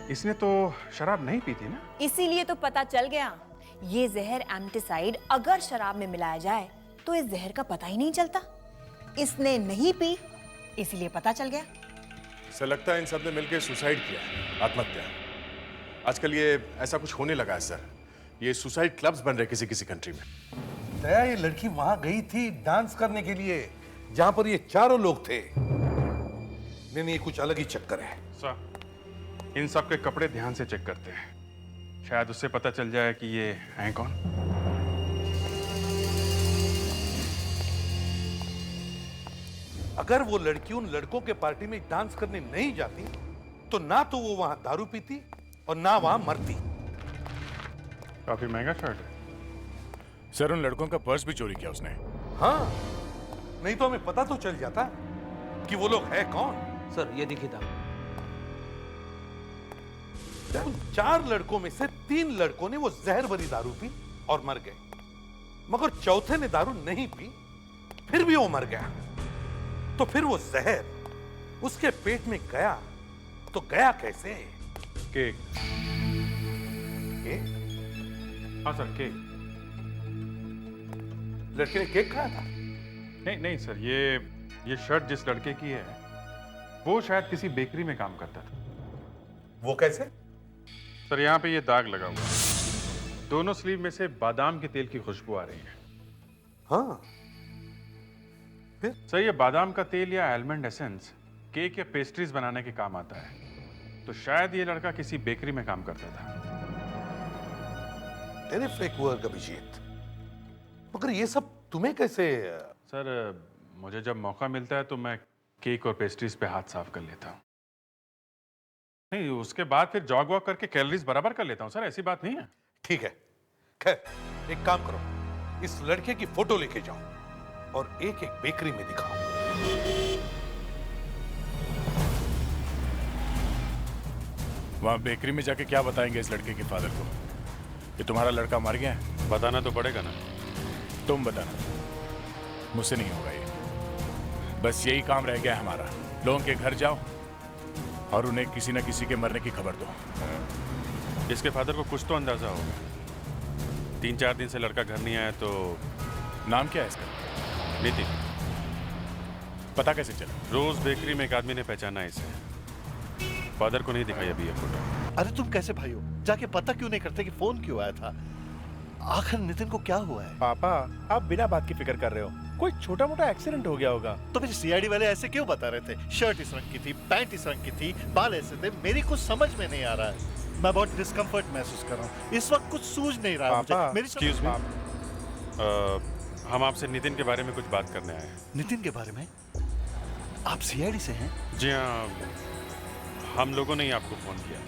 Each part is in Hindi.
इसने तो शराब नहीं पी थी ना? इसीलिए तो पता चल गया। ये जहर एम्टिसाइड अगर शराब में मिलाया जाए तो इस जहर का पता ही नहीं चलता। इसने नहीं पी, इसीलिए पता चल गया। इसे लगता है इन सब ने मिलकर सुसाइड किया, आत्महत्या। आजकल ये ऐसा कुछ होने लगा है सर। ये सुसाइड क्लब्स बन रहे किसी किसी कंट्री में। दया, ये लड़की वहां गई थी डांस करने के लिए जहां पर ये चारों लोग थे। नहीं, ये कुछ अलग ही चक्कर है। सर, इन सब के कपड़े ध्यान से चेक करते हैं, शायद उससे पता चल जाए कि ये हैं कौन। अगर वो लड़की उन लड़कों के पार्टी में डांस करने नहीं जाती तो ना तो वो वहां दारू पीती और ना वहां मरती। काफी महंगा शर्ट है। सर, उन लड़कों का पर्स भी चोरी किया उसने। हाँ, नहीं तो हमें पता तो चल जाता कि वो लोग है कौन। सर ये देखिए था। उन 4 लड़कों में से 3 लड़कों ने वो जहर भरी दारू पी और मर गए, मगर चौथे ने दारू नहीं पी, फिर भी वो मर गया। तो फिर वो जहर उसके पेट में गया तो गया कैसे? केक। केक? हाँ सर, केक। लड़के ने केक खाया था? नहीं नहीं सर, ये शर्ट जिस लड़के की है वो शायद किसी बेकरी में काम करता था। वो कैसे? सर, यहाँ पे ये दाग लगा हुआ है। दोनों स्लीव में से बादाम के तेल की खुशबू आ रही है। हाँ, सर, ये बादाम का तेल या आलमंड एसेंस केक या पेस्ट्रीज बनाने के काम आता है, तो शायद ये लड़का किसी बेकरी में काम करता था। टेरिफिक वर्क अभिजीत, मगर ये सब तुम्हें कैसे? सर, मुझे जब मौका मिलता है तो मैं केक और पेस्ट्रीज पे हाथ साफ कर लेता हूँ। नहीं, उसके बाद फिर जॉग वॉक करके कैलोरीज बराबर कर लेता हूँ सर, ऐसी बात नहीं है। ठीक है, खैर एक काम करो, इस लड़के की फोटो लेके जाओ और एक एक बेकरी में दिखाओ। वहां बेकरी में जाके क्या बताएंगे इस लड़के के फादर को कि तुम्हारा लड़का मर गया है? बताना तो पड़ेगा ना। तुम बताना, मुझसे नहीं होगा ये। बस यही काम रह गया है हमारा। लोगों के घर जाओ और उन्हें किसी न किसी के मरने की खबर दो। इसके फादर को कुछ तो अंदाजा होगा। 3-4 दिन से लड़का घर नहीं आया तो। नाम क्या है इसका? नितिन। पता कैसे चला? रोज बेकरी में एक आदमी ने पहचाना इसे। फादर को नहीं दिखाई अभी ये फोटो। अरे तुम कैसे भाई हो? जाके पता क्यों नहीं करते कि फोन क्यों आया था? आखिर नितिन को क्या हुआ है? पापा, आप बिना बात की फिक्र कर रहे हो। कोई छोटा मोटा एक्सीडेंट हो गया होगा। तो फिर सीआईडी वाले ऐसे क्यों बता रहे थे? शर्ट इस रंग की थी, पैंट इस रंग की थी, बाल ऐसे थे। मेरी कुछ समझ में नहीं आ रहा है। मैं बहुत डिस्कम्फर्ट महसूस कर रहा हूँ। इस वक्त कुछ सूझ नहीं रहा मुझे। मेरी एक्सक्यूज मी, हम आपसे नितिन के बारे में कुछ बात करने आए हैं। नितिन के बारे में? आप सीआईडी से हैं? जी हाँ, हम लोगों ने ही आपको फोन किया।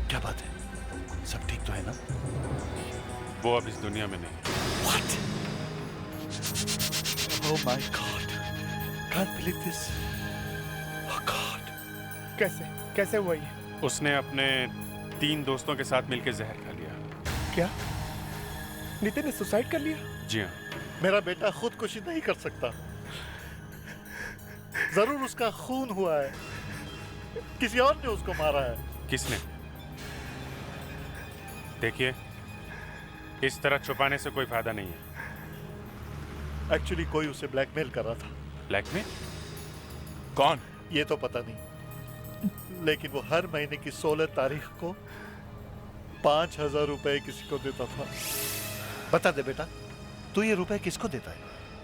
क्या बात है? सब ठीक तो है ना? वो अब इस दुनिया में नहीं। What? Oh my God! Can't believe this. Oh God! कैसे हुआ ये? उसने अपने 3 दोस्तों के साथ मिलकर जहर खा लिया। क्या नितिन ने सुसाइड कर लिया? जी हाँ। मेरा बेटा खुदकुशी नहीं कर सकता। जरूर उसका खून हुआ है। किसी और ने उसको मारा है। किसने? देखिए, इस तरह छुपाने से कोई फायदा नहीं है। एक्चुअली कोई उसे ब्लैकमेल कर रहा था। ब्लैकमेल? कौन? ये तो पता नहीं, लेकिन वो हर महीने की 16 तारीख को 5,000 रुपए किसी को देता था। बता दे बेटा, तू ये रुपए किसको देता है?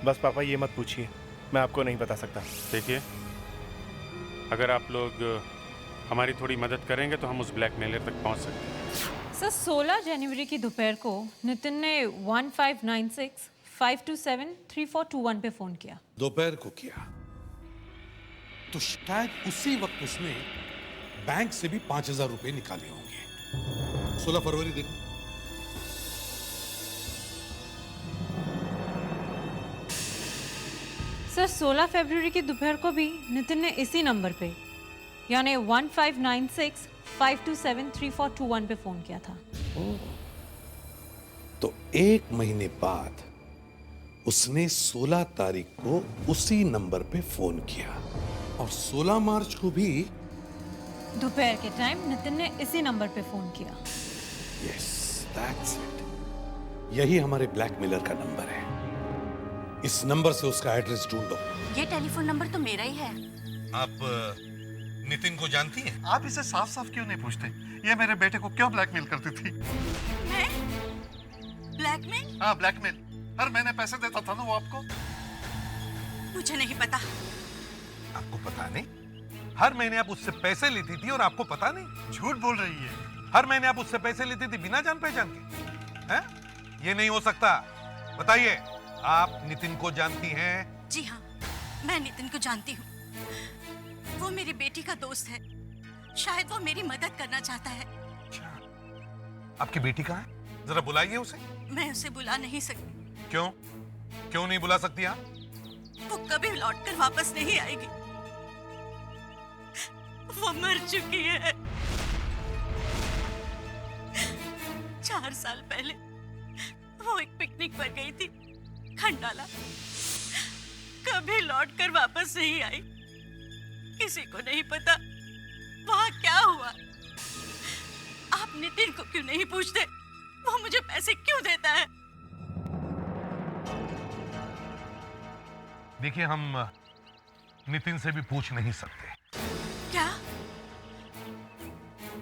बस पापा, ये मत पूछिए, मैं आपको नहीं बता सकता। देखिए, अगर आप लोग हमारी थोड़ी मदद करेंगे तो हम उस ब्लैकमेलर तक पहुंच सकते हैं। सर, 16 जनवरी की दोपहर को नितिन ने 1596-527-3421 पे फोन किया। दोपहर को किया तो शायद उसी वक्त उसने बैंक से भी 5,000 रुपए निकाले होंगे। 16 फरवरी देखो। सर, 16 फरवरी की दोपहर को भी नितिन ने इसी नंबर पे यानी 1596-527-3421 पे फोन किया था। तो 1 महीने बाद उसने 16 तारीख को उसी नंबर पे फोन किया और 16 मार्च को भी दोपहर के टाइम नितिन ने इसी नंबर पे फोन किया। Yes, that's it. यही हमारे ब्लैकमेलर का नंबर है। इस नंबर से उसका एड्रेस ढूंढो। ये टेलीफोन नंबर तो मेरा ही है। आप नितिन को जानती हैं? आप इसे साफ साफ क्यों नहीं पूछते? ये मेरे बेटे को क्यों ब्लैकमेल करती थी? मैं? ब्लैकमेल? हाँ, ब्लैकमेल। हर महीने पैसे देता था ना वो आपको। मुझे नहीं पता। आपको पता नहीं? हर महीने आप उससे पैसे लेती थी और आपको पता नहीं? झूठ बोल रही है। हर महीने आप उससे पैसे लेती थी बिना जान पहचान के? हैं? ये नहीं हो सकता। बताइए, आप नितिन को जानती हैं? जी हाँ, मैं नितिन को जानती हूँ। वो मेरी बेटी का दोस्त है। शायद वो मेरी मदद करना चाहता है। आपकी बेटी कहाँ है? जरा बुलाइए उसे। मैं उसे बुला नहीं सकती। क्यों? क्यों नहीं बुला सकती आप? वो कभी लौट कर वापस नहीं आएगी। वो मर चुकी है। 4 साल पहले वो एक पिकनिक पर गई थी, खंडाला। कभी लौट कर वापस नहीं आई। किसी को नहीं पता वहां क्या हुआ। आप नितिन को क्यों नहीं पूछते? वो मुझे पैसे क्यों देता है? देखिए, हम नितिन से भी पूछ नहीं सकते। क्या?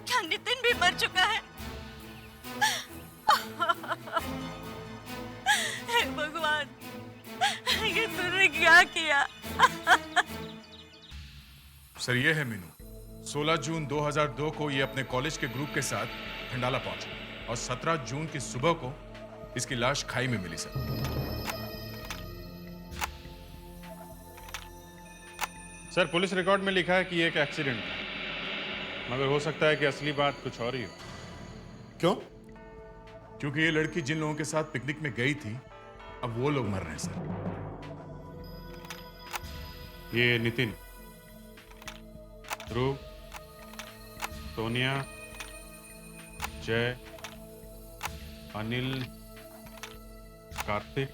क्या नितिन भी मर चुका है? हे भगवान, ये तूने क्या किया? सर, ये है मीनू। 16 जून 2002 को ये अपने कॉलेज के ग्रुप के साथ खंडाला पहुंचा और 17 जून की सुबह को इसकी लाश खाई में मिली सर। सर, पुलिस रिकॉर्ड में लिखा है कि ये एक एक्सीडेंट है, मगर हो सकता है कि असली बात कुछ और ही हो। क्यों? क्योंकि ये लड़की जिन लोगों के साथ पिकनिक में गई थी, अब वो लोग मर रहे हैं सर। ये नितिन, ध्रुव, सोनिया, जय, अनिल, कार्तिक,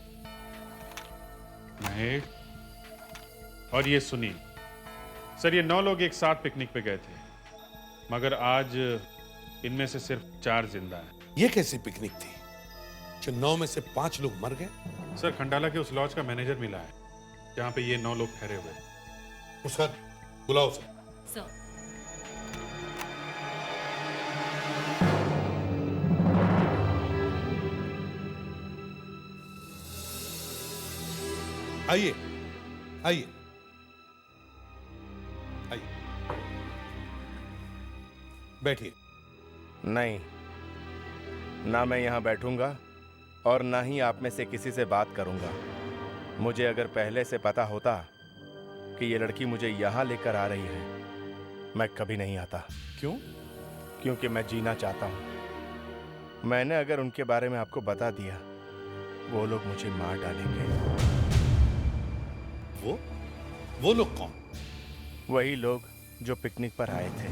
महेश और ये सुनील। सर, ये 9 लोग एक साथ पिकनिक पे गए थे, मगर आज इनमें से सिर्फ 4 जिंदा हैं। ये कैसी पिकनिक थी जो 9 में से 5 लोग मर गए? सर, खंडाला के उस लॉज का मैनेजर मिला है जहां पे ये 9 लोग ठहरे हुए हैं। उसका बुलाओ सर। सर, आइए, आइए, आइए, बैठिए। नहीं, ना मैं यहाँ बैठूंगा और ना ही आप में से किसी से बात करूंगा। मुझे अगर पहले से पता होता कि ये लड़की मुझे यहाँ लेकर आ रही है, मैं कभी नहीं आता। क्यों? क्योंकि मैं जीना चाहता हूँ। मैंने अगर उनके बारे में आपको बता दिया, वो लोग मुझे मार डालेंगे। वो लोग कौन? वही लोग जो पिकनिक पर आए थे।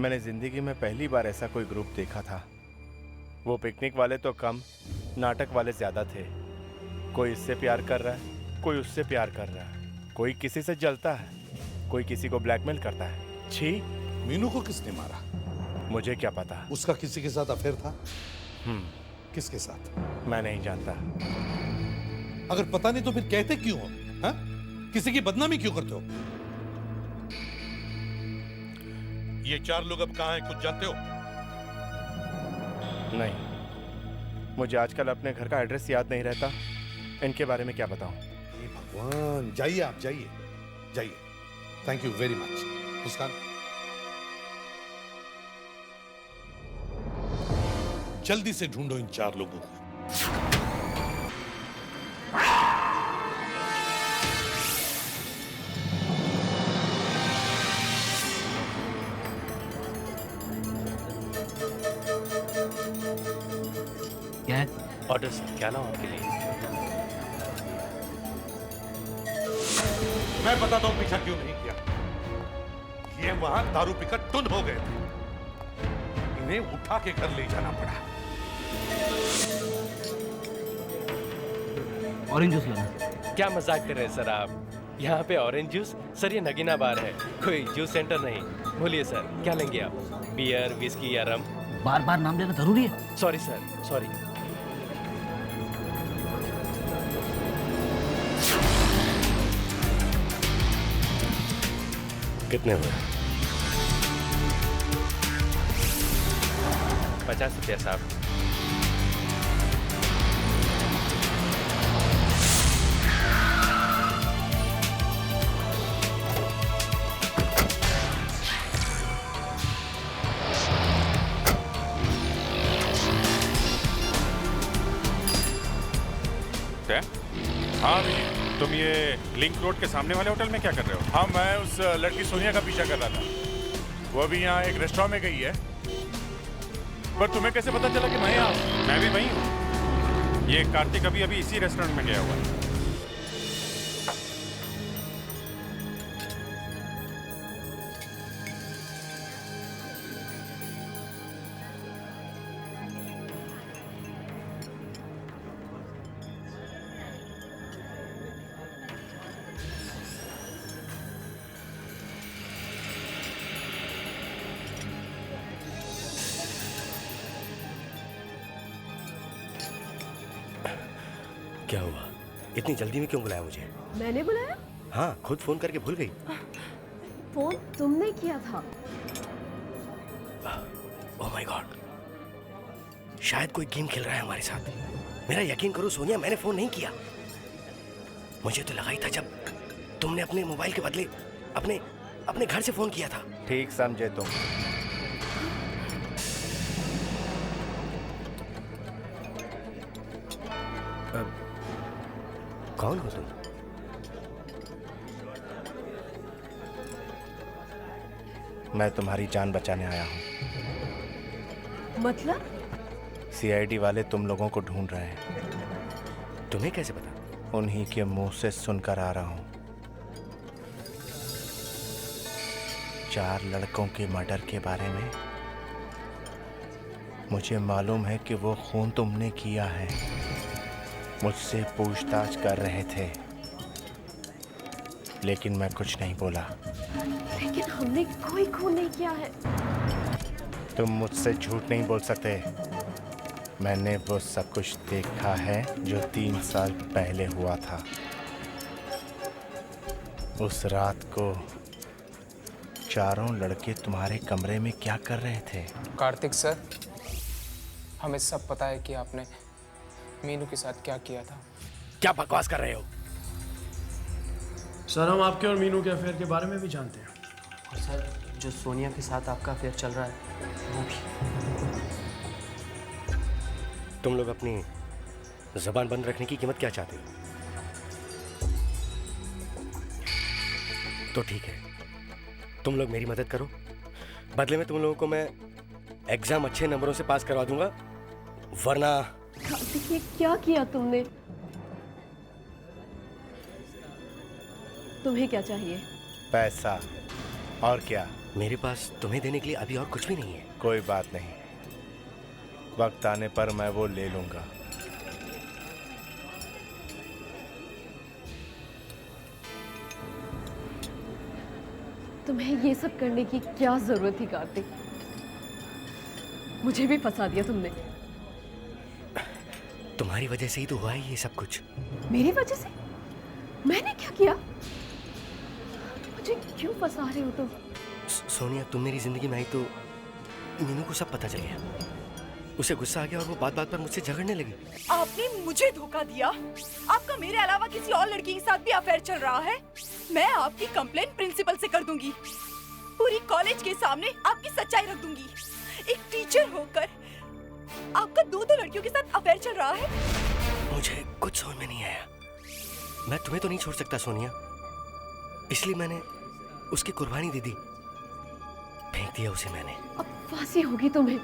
मैंने जिंदगी में पहली बार ऐसा कोई ग्रुप देखा था। वो पिकनिक वाले तो कम, नाटक वाले ज्यादा थे। कोई इससे प्यार कर रहा है, कोई उससे प्यार कर रहा है, कोई किसी से जलता है, कोई किसी को ब्लैकमेल करता है। छी! मीनू को किसने मारा? मुझे क्या पता। उसका किसी के साथ अफेयर था? किसके साथ? मैं नहीं जानता। अगर पता नहीं तो फिर कहते क्यों हो? हाँ? किसी की बदनामी क्यों करते हो? ये 4 लोग अब कहाँ हैं, कुछ जानते हो? नहीं, मुझे आजकल अपने घर का एड्रेस याद नहीं रहता। इनके बारे में क्या बताऊं? हे भगवान, जाइए, आप जाइए, जाइए। Thank you very much. Muskan, जल्दी से ढूंढो इन 4 लोगों को। क्या ऑर्डर सर, क्या लाऊं आपके लिए? मैं बताता हूं पीछा क्यों नहीं किया। ये वहां दारू पीकर टुन हो गए थे। इन्हें उठा के घर ले जाना पड़ा। ऑरेंज जूस लाना। क्या मजाक कर रहे हैं सर आप? यहाँ पे ऑरेंज जूस? सर, ये नगीना बार है, कोई जूस सेंटर नहीं। बोलिए सर, क्या लेंगे आप? बियर, विस्की या रम? बार बार नाम लेना जरूरी है? Sorry sir, sorry. कितने हुए? 50 रुपया साहब। क्या? हाँ भैया, तुम ये लिंक रोड के सामने वाले होटल में क्या कर रहे हो? हाँ, मैं उस लड़की सोनिया का पीछा कर रहा था। वो अभी यहाँ एक रेस्टोरेंट में गई है। पर तुम्हें कैसे पता चला कि मैं यहाँ हूँ? मैं भी वहीं हूँ। ये कार्तिक अभी इसी रेस्टोरेंट में गया हुआ है। क्या हुआ? इतनी जल्दी में क्यों बुलाया मुझे? मैंने बुलाया? हाँ, खुद फोन करके भूल गई। फोन तुमने किया था? ओह माय गॉड, शायद कोई गेम खेल रहा है हमारे साथ। मेरा यकीन करो सोनिया, मैंने फोन नहीं किया। मुझे तो लगा ही था जब तुमने अपने मोबाइल के बदले अपने घर से फोन किया था। ठीक समझे तुम। कौन हो तुम? मैं तुम्हारी जान बचाने आया हूँ। मतलब? सीआईडी वाले तुम लोगों को ढूंढ रहे हैं। तुम्हें कैसे पता? उन्हीं के मुंह से सुनकर आ रहा हूँ। 4 लड़कों के मर्डर के बारे में मुझे मालूम है कि वो खून तुमने किया है। मुझसे पूछताछ कर रहे थे, लेकिन मैं कुछ नहीं बोला। लेकिन हमने कोई खून नहीं किया है। तुम मुझसे झूठ नहीं बोल सकते। मैंने वो सब कुछ देखा है जो 3 साल पहले हुआ था। उस रात को चारों लड़के तुम्हारे कमरे में क्या कर रहे थे? कार्तिक सर, हमें सब पता है कि आपने मीनू के साथ क्या किया था। क्या बकवास कर रहे हो? सर, हम आपके और मीनू के अफेयर के बारे में भी जानते हैं। और सर, जो सोनिया के साथ आपका अफेयर चल रहा है वो भी। तुम लोग अपनी जबान बंद रखने की कीमत क्या चाहते हो? तो ठीक है, तुम लोग मेरी मदद करो, बदले में तुम लोगों को मैं एग्जाम अच्छे नंबरों से पास करवा दूंगा, वरना। कार्तिक, ये क्या किया तुमने? तुम्हें क्या चाहिए? पैसा। और क्या? मेरे पास तुम्हें देने के लिए अभी और कुछ भी नहीं है। कोई बात नहीं, वक्त आने पर मैं वो ले लूंगा। तुम्हें ये सब करने की क्या जरूरत थी कार्तिक? मुझे भी फंसा दिया तुमने। तुम्हारी वजह से ही तो हुआ है ये सब कुछ। मेरी वजह से? मैंने क्या किया? मुझे क्यों फंसा रहे हो तुम? सोनिया, तुम मेरी जिंदगी में आई तो मीनू को सब पता चल गया। उसे गुस्सा आ गया और वो बात बात पर मुझसे झगड़ने लगी। आपने मुझे धोखा दिया। आपका मेरे अलावा किसी और लड़की के साथ भी अफेयर चल रहा है। मैं आपकी कंप्लेंट प्रिंसिपल से कर दूंगी। पूरी कॉलेज के सामने आपकी सच्चाई रख दूंगी। एक टीचर होकर आपका 2 लड़कियों के साथ अफेयर चल रहा है। मुझे कुछ समझ में नहीं आया। मैं तुम्हें तो नहीं छोड़ सकता सोनिया, इसलिए मैंने उसकी कुर्बानी दे दी। फेंक दिया उसे मैंने। अब फांसी होगी तुम्हें।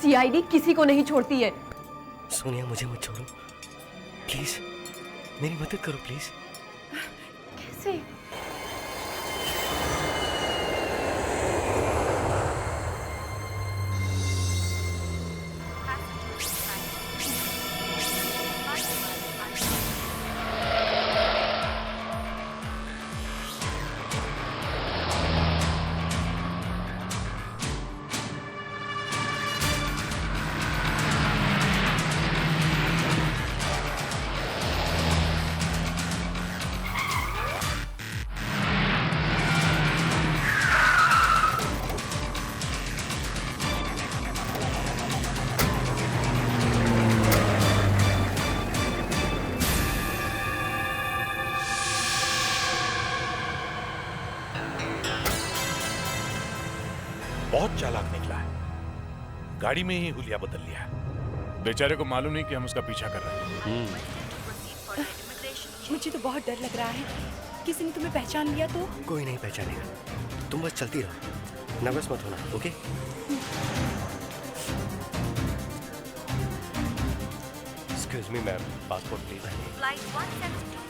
सीआईडी किसी को नहीं छोड़ती है। सोनिया, मुझे मत छोड़ो प्लीज, मेरी मदद करो प्लीज। कैसे? बहुत चालाक निकला है। गाड़ी में ही हुलिया बदल लिया है। बेचारे को मालूम नहीं कि हम उसका पीछा कर रहे हैं। मुझे तो बहुत डर लग रहा है, किसी ने तुम्हें पहचान लिया तो? कोई नहीं पहचानेगा, तुम बस चलती रहो, नर्वस मत होना, okay? Excuse me ma'am, passport please. Flight 172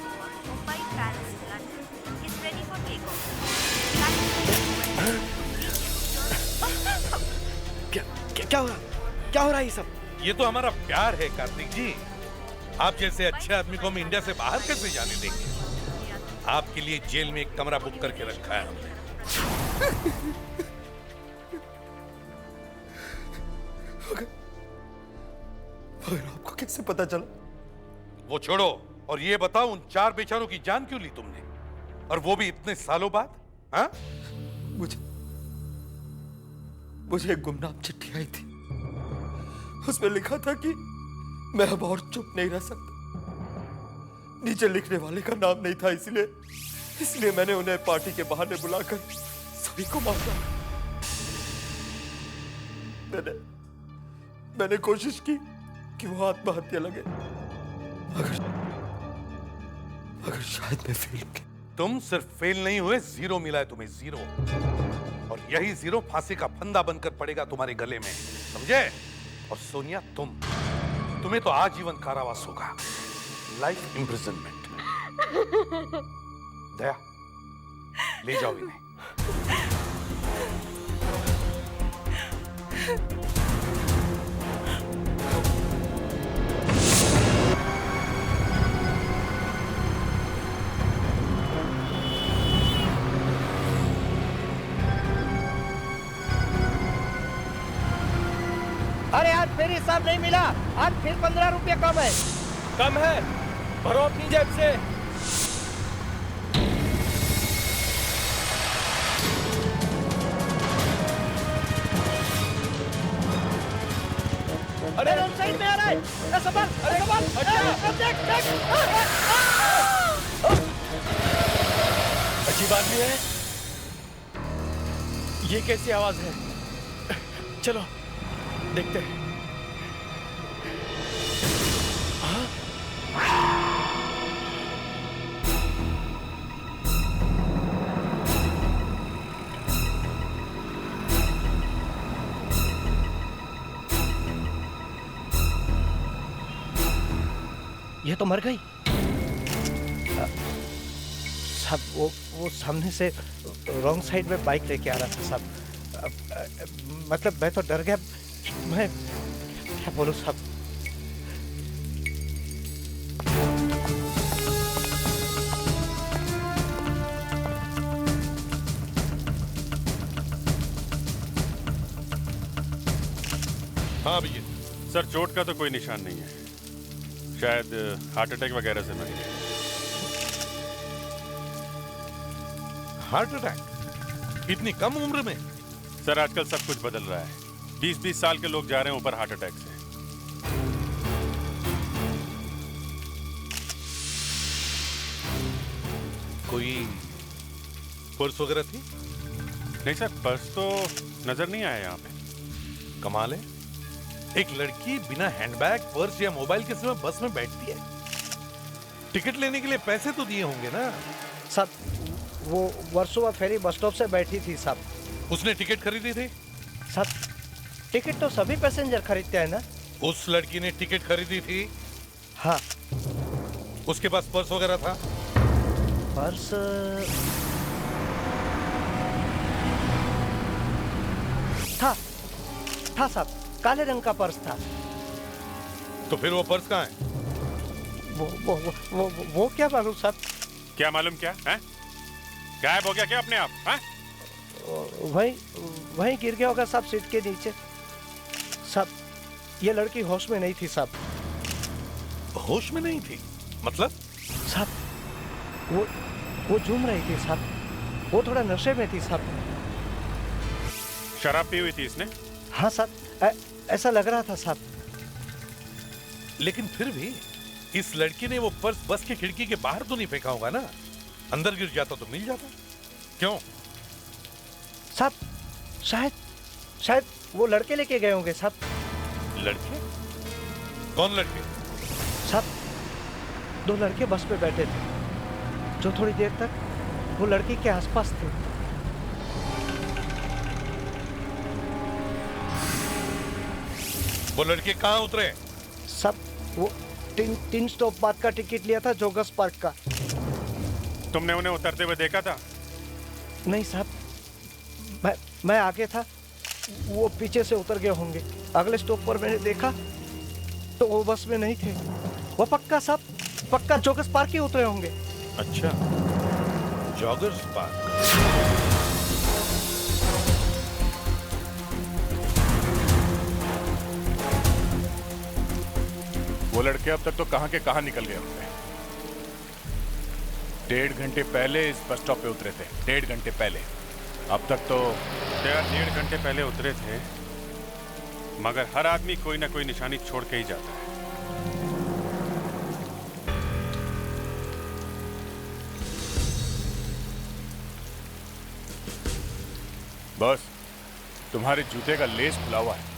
Mumbai Paris London is ready for takeoff. क्या हो रहा? क्या हो रहा है ये सब? ये तो हमारा प्यार है कार्तिक जी। आप जैसे अच्छे आदमी को हम इंडिया से बाहर कैसे जाने देंगे? आपके लिए जेल में एक कमरा बुक करके रखा है हमने। मगर आपको कैसे पता चला? वो छोड़ो और ये बताओ, उन 4 बेचारों की जान क्यों ली तुमने? और वो भी इतने सालों बाद? हाँ? मुझे एक गुमनाम चिट्ठी आई थी। उसमें लिखा था कि मैं अब और चुप नहीं रह सकता। नीचे लिखने वाले का नाम नहीं था, इसलिए मैंने उन्हें पार्टी के बहाने बुलाकर सभी को मारा। मैंने कोशिश की कि वो आत्महत्या लगे, मगर शायद मैं फेल हो गया। तुम सिर्फ फेल नहीं हुए, 0 मिला है तुम्हें, 0। और यही 0 फांसी का फंदा बनकर पड़ेगा तुम्हारे गले में, समझे? और सोनिया, तुम्हें तो आजीवन कारावास होगा, लाइफ इम्प्रिजनमेंट। दया, ले जाओ इन्हें। अरे आज फिर हिसाब नहीं मिला, आज फिर 15 रुपये कम है। कम है, भरो अपनी जेब से। अरे साइड में आ रहा है, संभाल, अरे संभाल, देख। अच्छी बात भी है। ये कैसी आवाज है? चलो देखते हैं। ये तो मर गई। सब वो सामने से रॉन्ग साइड में बाइक लेके आ रहा था सब। मतलब मैं तो डर गया। मैं क्या बोलूं साहब? हाँ भैया, सर चोट का तो कोई निशान नहीं है, शायद हार्ट अटैक वगैरह से मर गए। Heart attack? इतनी कम उम्र में? सर आजकल सब कुछ बदल रहा है, 20-20 साल के लोग जा रहे हैं ऊपर हार्ट अटैक से। कोई पर्स वगैरह थी? नहीं सर, पर्स तो नजर नहीं आया यहाँ पे। कमाल है, एक लड़की बिना हैंडबैग, पर्स या मोबाइल के समय बस में बैठती है। टिकट लेने के लिए पैसे तो दिए होंगे ना? सब वो वर्सोवा फेरी बस स्टॉप से बैठी थी साहब। उसने टिकट खरीदी थी? सब टिकट तो सभी पैसेंजर खरीदते हैं ना। उस लड़की ने टिकट खरीदी थी? हाँ। उसके पास पर्स वगैरह था? पर्स था साहब, काले रंग का पर्स था। तो फिर वो पर्स कहाँ है? वो क्या मालूम साहब? क्या मालूम क्या है? गायब हो गया क्या अपने आप? है? वहीं गिर गया होगा साहब, सीट के नीचे। साहब ये लड़की होश में नहीं थी साहब। होश में नहीं थी मतलब? साहब वो झूम रही थी साहब, वो थोड़ा नशे में थी साहब। शराब पी हुई थी इसने? हाँ साहब, ऐसा लग रहा था साहब। लेकिन फिर भी इस लड़की ने वो पर्स बस की खिड़की के बाहर तो नहीं फेंका होगा ना? अंदर गिर जाता तो मिल जाता। क्यों? साहब शायद वो लड़के लेके गए होंगे साहब। लड़के? कौन लड़के? साहब, 2 लड़के बस में बैठे थे जो थोड़ी देर तक वो लड़की के आसपास थे। वो लड़के कहाँ उतरे? सब वो 3 स्टॉप बाद का टिकट लिया था जोगस पार्क का। तुमने उन्हें उतरते हुए देखा था? नहीं साहब, मैं आगे था, वो पीछे से उतर गए होंगे। अगले स्टॉप पर मैंने देखा तो वो बस में नहीं थे। वो पक्का साहब, पक्का जोगस पार्क ही उतरे होंगे। अच्छा, जॉगर्स पार्क। वो लड़के अब तक तो कहां के कहां निकल गए होंगे। 1.5 घंटे पहले इस बस स्टॉप पे उतरे थे, 1.5 घंटे पहले। अब तक तो 1.5 घंटे पहले उतरे थे, मगर हर आदमी कोई ना कोई निशानी छोड़ के ही जाता है। बस तुम्हारे जूते का लेस खुला हुआ है।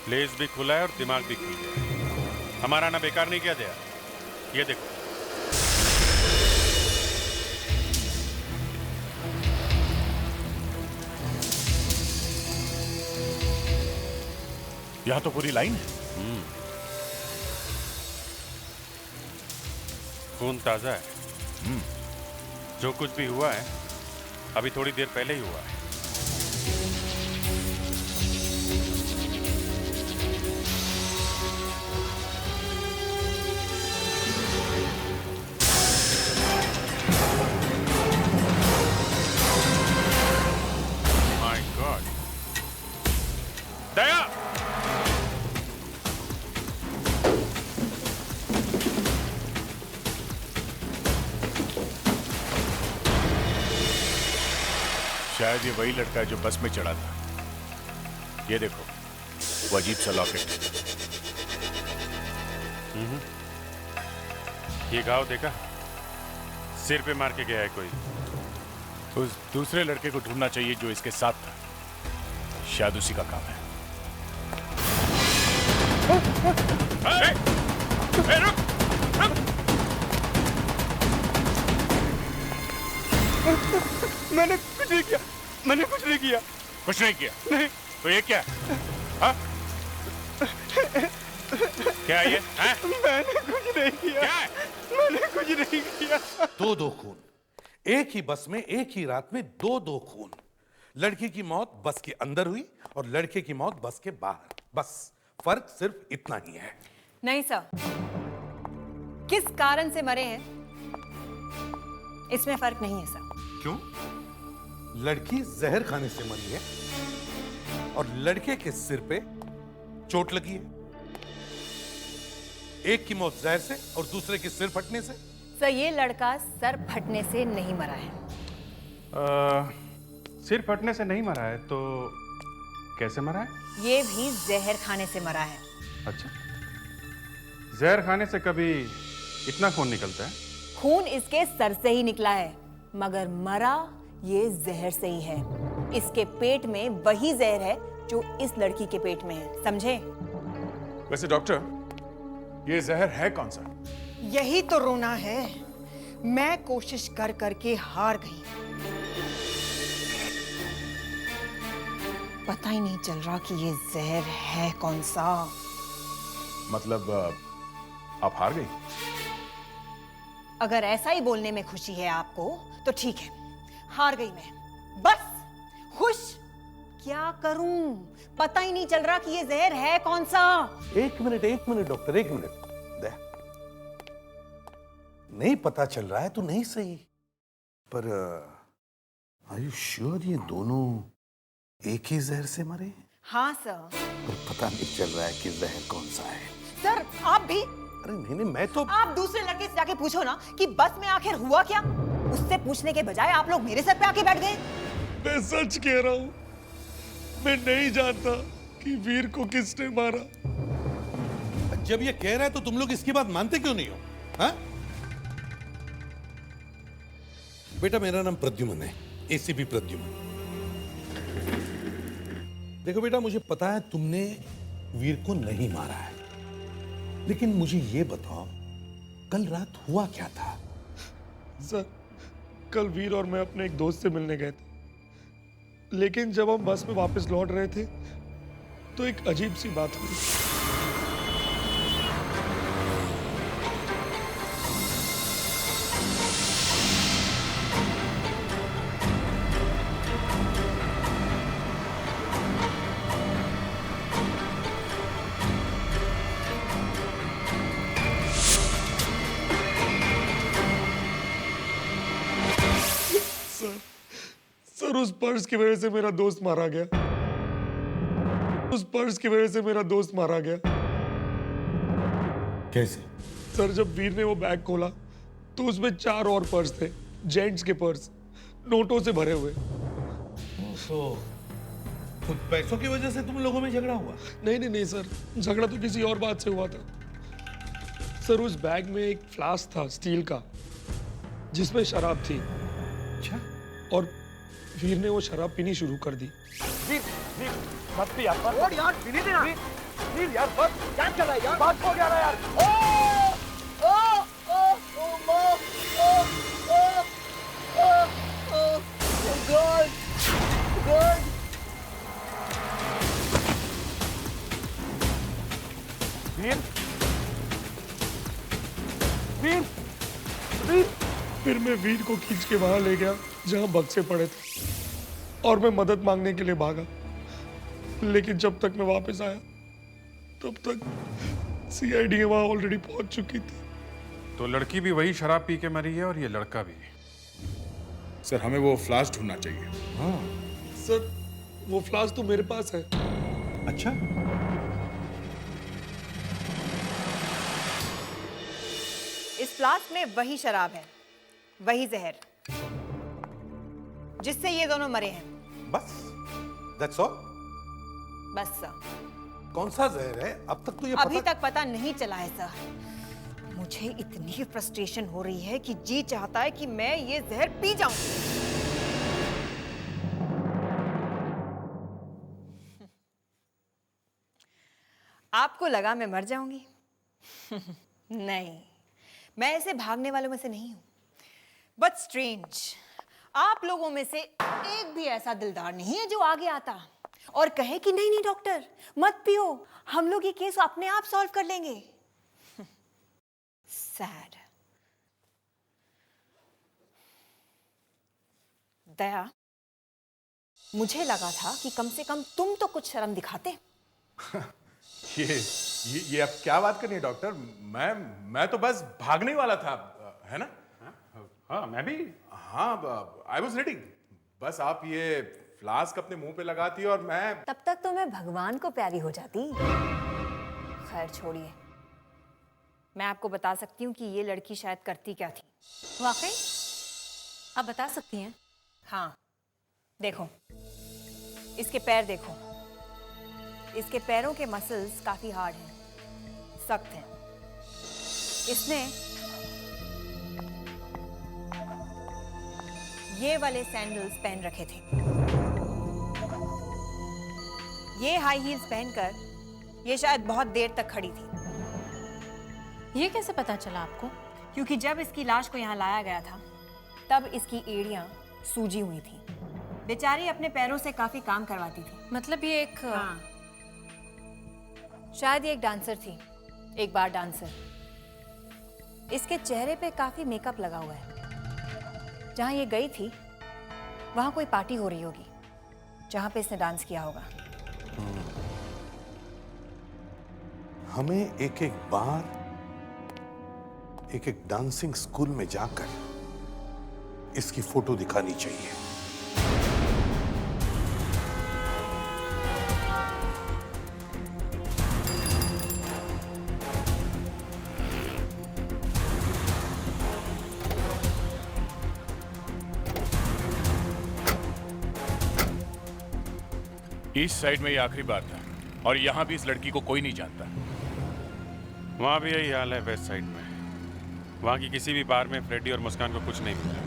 लेस भी खुला है और दिमाग भी खुल गया है। हमारा आना बेकार नहीं किया जया। ये देखो, यहां तो पूरी लाइन है। खून ताजा है। जो कुछ भी हुआ है अभी थोड़ी देर पहले ही हुआ है। माय गॉड, दया! शायद ये वही लड़का है जो बस में चढ़ा था। ये देखो, वो अजीब सा लॉकेट। ये घाव देखा? सिर पे मार के गया है कोई। उस दूसरे लड़के को ढूंढना चाहिए जो इसके साथ था। शायद उसी का काम है। रुक! मैंने कुछ नहीं किया, मैंने कुछ नहीं किया। कुछ नहीं किया? नहीं। तो ये क्या? हाँ? क्या है ये? हाँ? मैंने कुछ नहीं किया। क्या है? मैंने कुछ नहीं किया। 2 खून, एक ही बस में एक ही रात में 2 खून। लड़की की मौत बस के अंदर हुई और लड़के की मौत बस के बाहर। बस फर्क सिर्फ इतना ही है। नहीं सर, किस कारण से मरे हैं इसमें फर्क नहीं है सर। क्यों? लड़की जहर खाने से मरी है और लड़के के सिर पे चोट लगी है। एक की मौत जहर से और दूसरे के सिर फटने से। सर, ये लड़का सर फटने से नहीं मरा है। सिर फटने से नहीं मरा है तो कैसे मरा है? ये भी जहर खाने से मरा है। अच्छा, जहर खाने से कभी इतना खून निकलता है? खून इसके सर से ही निकला है, मगर मरा ये जहर से ही है। इसके पेट में वही जहर है जो इस लड़की के पेट में है, समझे? वैसे डॉक्टर, ये जहर है कौन सा? यही तो रोना है। मैं कोशिश कर करके हार गई। पता ही नहीं चल रहा कि ये जहर है कौन सा। मतलब आप हार गई? अगर ऐसा ही बोलने में खुशी है आपको तो ठीक है, हार गई मैं। बस खुश क्या करूं? पता ही नहीं चल रहा कि ये जहर है कौन सा। एक मिनट डॉक्टर, एक मिनट। नहीं पता चल रहा है तो नहीं सही, पर आर यू श्योर ये दोनों एक ही जहर से मरे? हाँ सर। पर पता नहीं चल रहा है कि जहर कौन सा है। सर आप भी? अरे नहीं, मैं तो। आप दूसरे लड़के से जाके पूछो ना कि बस में आखिर हुआ क्या। उससे पूछने के बजाय आप लोग मेरे सर पे आके बैठ गए। मैं सच कह रहा हूं, मैं नहीं जानता कि वीर को किसने मारा। जब ये कह रहा है तो तुम लोग इसकी बात मानते क्यों नहीं हो? हाँ? बेटा मेरा नाम प्रद्युमन है, एसीपी प्रद्युमन। देखो बेटा, मुझे पता है तुमने वीर को नहीं मारा है, लेकिन मुझे ये बताओ कल रात हुआ क्या था? सर, कल वीर और मैं अपने एक दोस्त से मिलने गए थे, लेकिन जब हम बस में वापस लौट रहे थे तो एक अजीब सी बात हुई। सर, उस पर्स की वजह से मेरा दोस्त मारा गया। उस पर्स की वजह से मेरा दोस्त मारा गया। कैसे? सर, जब वीर ने वो बैग खोला तो उसमें 4 और पर्स थे, जेंट्स के पर्स, नोटों से भरे हुए। तो पैसों की वजह से तुम लोगों में झगड़ा हुआ? नहीं सर, झगड़ा तो किसी और बात से हुआ था। सर, उस बैग में एक फ्लास्क था स्टील का, जिसमें शराब थी। अच्छा। और वीर ने वो शराब पीनी शुरू कर दी। वीर मत पी यार, और यार पीने देना। वीर यार बस, क्या चल रहा है यार? बात हो गया ना यार। God god. वीर वीर वीर। फिर मैं वीर को खींच के वहां ले गया जहां बक्से पड़े थे, और मैं मदद मांगने के लिए भागा। लेकिन जब तक मैं वापस आया तब तक सीआईडी वहां ऑलरेडी पहुंच चुकी थी। तो लड़की भी वही शराब पी के मरी है और ये लड़का भी। सर, हमें वो फ्लास्क ढूंढना चाहिए। हाँ सर, वो फ्लास्क तो मेरे पास है। अच्छा। इस फ्लास्क में वही शराब है, वही जहर, जिससे ये दोनों मरे हैं। बस? That's all? बस सर। कौन सा जहर है? अब तक तो ये अभी तक पता नहीं चला है सर। मुझे इतनी फ्रस्ट्रेशन हो रही है कि जी चाहता है कि मैं ये जहर पी जाऊं। आपको लगा मैं मर जाऊंगी? नहीं, मैं ऐसे भागने वालों में से नहीं हूं। बट स्ट्रेंज, आप लोगों में से एक भी ऐसा दिलदार नहीं है जो आगे आता और कहे कि नहीं डॉक्टर मत पियो, हम लोग ये केस अपने आप सॉल्व कर लेंगे। सैड। दया, मुझे लगा था कि कम से कम तुम तो कुछ शर्म दिखाते। ये अब क्या बात करनी है डॉक्टर? मैं तो बस भागने ही वाला था, है ना? हाँ, मैं भी। हाँ, आई वॉज रेडी। बस आप ये फ्लास्क अपने मुंह पे लगाती और मैं। तब तक तो मैं भगवान को प्यारी हो जाती। खैर छोड़िए, मैं आपको बता सकती हूँ कि ये लड़की शायद करती क्या थी। वाकई आप बता सकती हैं? हाँ, देखो, इसके पैर देखो। इसके पैरों के मसल्स काफी हार्ड हैं, सख्त हैं। इसने ये वाले सैंडल्स पहन रखे थे। ये हाई हील्स पहनकर ये शायद बहुत देर तक खड़ी थी। ये कैसे पता चला आपको? क्योंकि जब इसकी लाश को यहाँ लाया गया था तब इसकी एड़ियां सूजी हुई थी। बेचारी अपने पैरों से काफी काम करवाती थी। मतलब ये एक हाँ। शायद ये एक डांसर थी, एक बार डांसर। इसके चेहरे पे काफी मेकअप लगा हुआ है। जहां ये गई थी वहां कोई पार्टी हो रही होगी जहां पे इसने डांस किया होगा। हमें एक एक बार एक एक डांसिंग स्कूल में जाकर इसकी फोटो दिखानी चाहिए। ईस्ट साइड में ये आखिरी बार था। और यहाँ भी इस लड़की को कोई नहीं जानता। वहाँ भी यही हाल है वेस्ट साइड में। वहाँ की किसी भी बार में फ्रेडी और मुस्कान को कुछ नहीं मिला।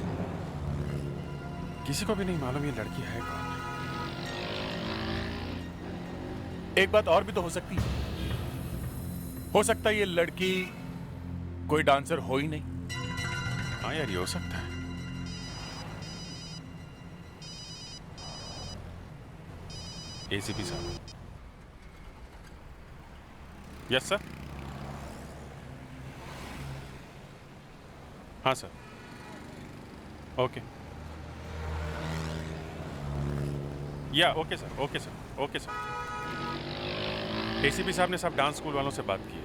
किसी को भी नहीं मालूम ये लड़की है कौन। एक बात और भी तो हो सकती है। हो सकता है ये लड़की कोई डांसर हो ही नहीं। हाँ यार, ये हो सकता है। एसीपी साहब। Yes sir. हाँ सर। ओके या okay sir, okay sir, okay sir. ACP साहब ने सब डांस स्कूल वालों से बात की है।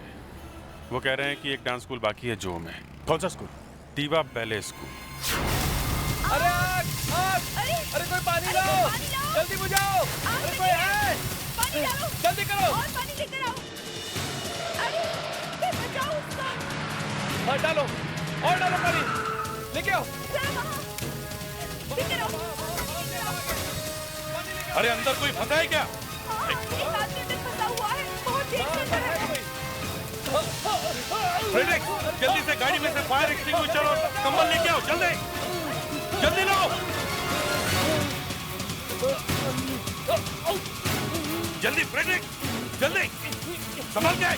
वो कह रहे हैं कि एक डांस स्कूल बाकी है जो में। कौन सा स्कूल? दीवा बैले स्कूल। अरे आग, आग! अरे कोई पानी लाओ! जल्दी बुझाओ! अरे कोई है? पानी डालो! जल्दी करो! और पानी लेकर आओ! अरे कोई बचाओ उसको! और डालो पानी! लेके आओ! लेकर आओ! अरे अंदर कोई फंसा है क्या? एक आदमी अंदर फंसा हुआ है, बहुत तेज चल रहा है। फ्रेडरिक, जल्दी से गाड़ी में से फायर एक्सटिंग्विशर और कंबल लेके आओ, जल्दी जल्दी लो। जल्दी फ्रेडरिक, जल्दी संभल के।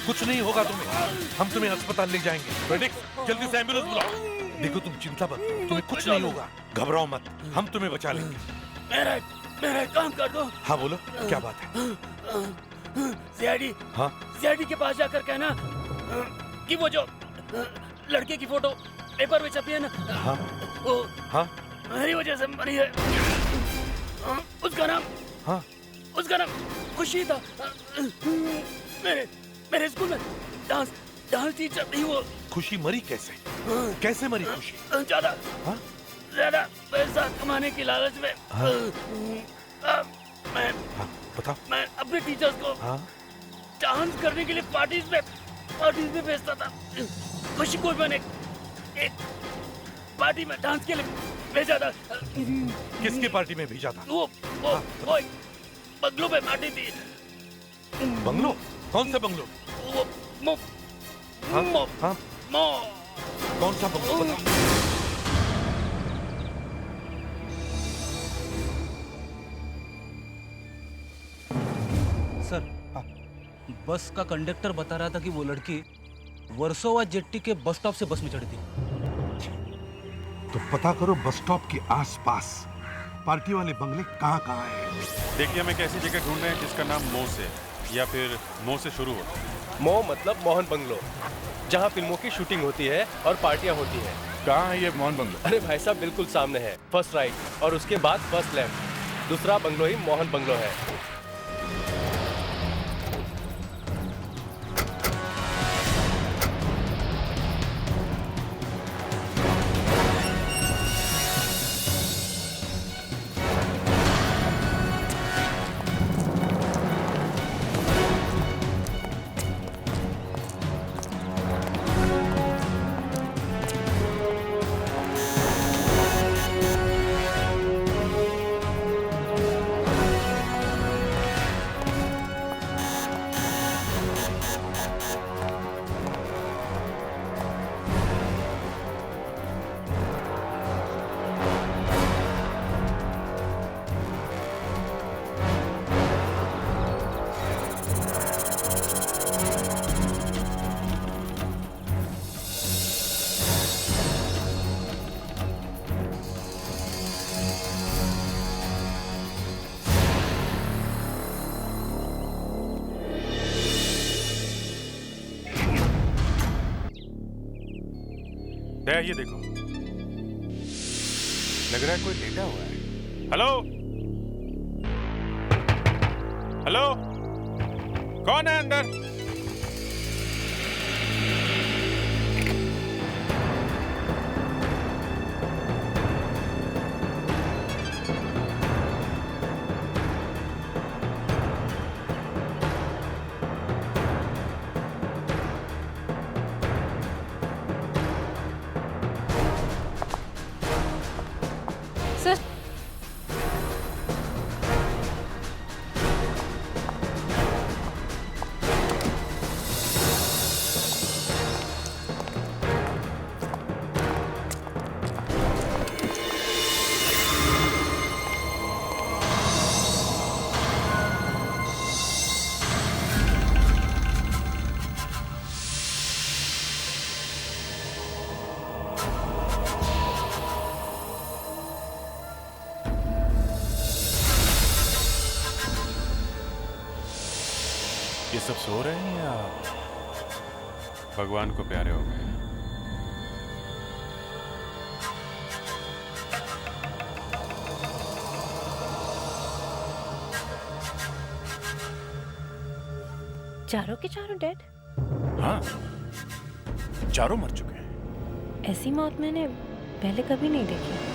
कुछ नहीं होगा तुम्हें, हम तुम्हें अस्पताल ले जाएंगे। फ्रेडरिक, जल्दी से एम्बुलेंस बुलाओ। देखो तुम चिंता मत, तुम्हें कुछ नहीं होगा, घबराओ मत, हम तुम्हें बचा लेंगे। मेरा काम कर दो। हाँ बोलो, क्या बात है? सीआईडी, हाँ सीआईडी के पास जाकर कहना कि वो जो लड़के की फोटो पेपर में छपी है ना, हाँ वो हाँ मेरी वजह से मरी है। उसका नाम, हाँ उसका नाम खुशी था। मेरे स्कूल में डांस टीचर थी वो। खुशी मरी कैसे? कैसे मरी खुशी? ज्यादा पैसा कमाने की लालच में मैं अपने टीचर्स को डांस करने के लिए पार्टीज में भेजता था। खुशी को मैंने एक पार्टी में डांस के लिए भेजा था। किसकी पार्टी में भेजा था? वो एक बंगलो में पार्टी थी। बंगलो? कौन सा बंगलो? वो कौन सा बंगलो बताओ? सर, बस का कंडक्टर बता रहा था कि वो लड़की वर्सोवा जेट्टी के बस स्टॉप से बस में चढ़ी थी। तो पता करो बस स्टॉप के आसपास पार्टी वाले बंगले कहाँ हैं। देखिए, हम एक ऐसी जगह ढूंढ रहे हैं जिसका नाम मो से या फिर मो से शुरू हो। मो मतलब मोहन बंगलो, जहाँ फिल्मों की शूटिंग होती है और पार्टियां होती हैं। कहाँ है ये मोहन बंगलो? अरे भाई साहब, बिल्कुल सामने है, फर्स्ट राइट और उसके बाद फर्स्ट लेफ्ट। दूसरा बंगलो ही मोहन बंगलो है। ये देखो, लग रहा है कोई लेटा हुआ है। हेलो हेलो, कौन है अंदर? सर ये सब सो रहे हैं या भगवान को प्यारे हो गए। चारों के चारों डेड? हाँ, चारों मर चुके हैं। ऐसी मौत मैंने पहले कभी नहीं देखी।